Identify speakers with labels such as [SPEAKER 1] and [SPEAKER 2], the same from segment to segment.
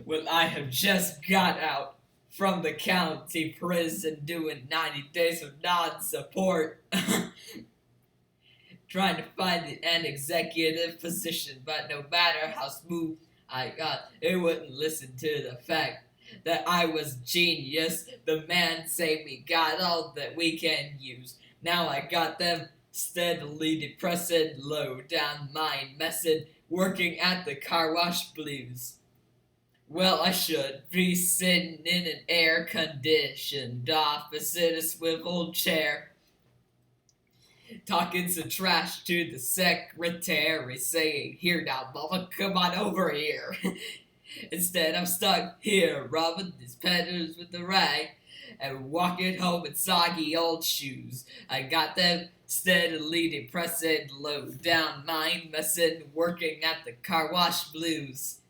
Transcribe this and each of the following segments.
[SPEAKER 1] Well, I have just got out from the county prison doing 90 days of non-support. Trying to find an executive position, but no matter how smooth I got, it wouldn't listen to the fact that I was genius. The man say we got all that we can use. Now I got them steadily depressing, low down mind messing, working at the car wash blues. Well, I should be sitting in an air-conditioned office in a swivel chair, talking some trash to the secretary, saying, "Here now, mama, come on over here." Instead, I'm stuck here, rubbing these petals with the rag and walking home in soggy old shoes. I got them steadily depressing, low down mind messing, working at the car wash blues.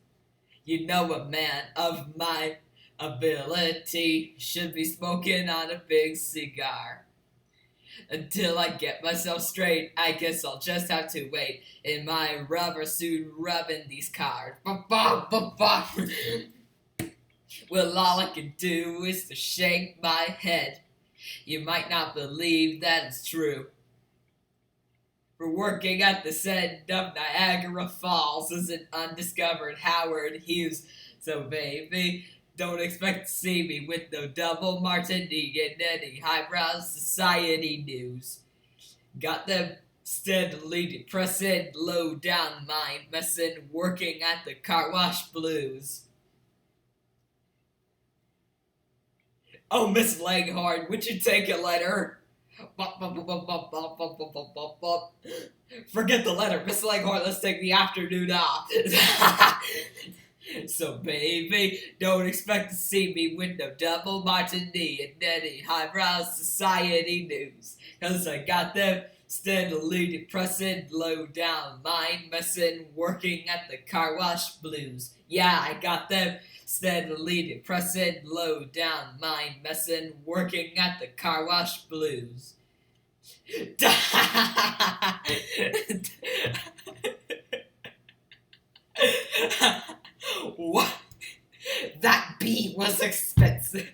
[SPEAKER 1] You know, a man of my ability should be smoking on a big cigar. Until I get myself straight, I guess I'll just have to wait in my rubber suit rubbing these cars. Well, all I can do is to shake my head. You might not believe that it's true. We're working at the set of Niagara Falls as an undiscovered Howard Hughes. So baby, don't expect to see me with no double martini and any highbrow society news. Got them steadily depressing, low down mind messing, working at the car wash blues. Oh, Miss Leghorn, would you take a letter? Forget the letter, Miss Leghorn, let's take the afternoon off. So baby, don't expect to see me with no double martini and any highbrow society news. Cause I got them steadily depressing, low down mind messing, working at the car wash blues. Yeah, I got them steadily depressing, low down mind messing, working at the car wash blues. What? That bee was expensive.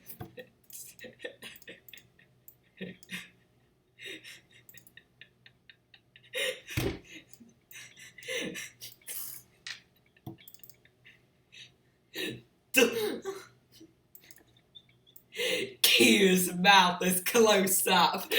[SPEAKER 1] Q's mouth is close up.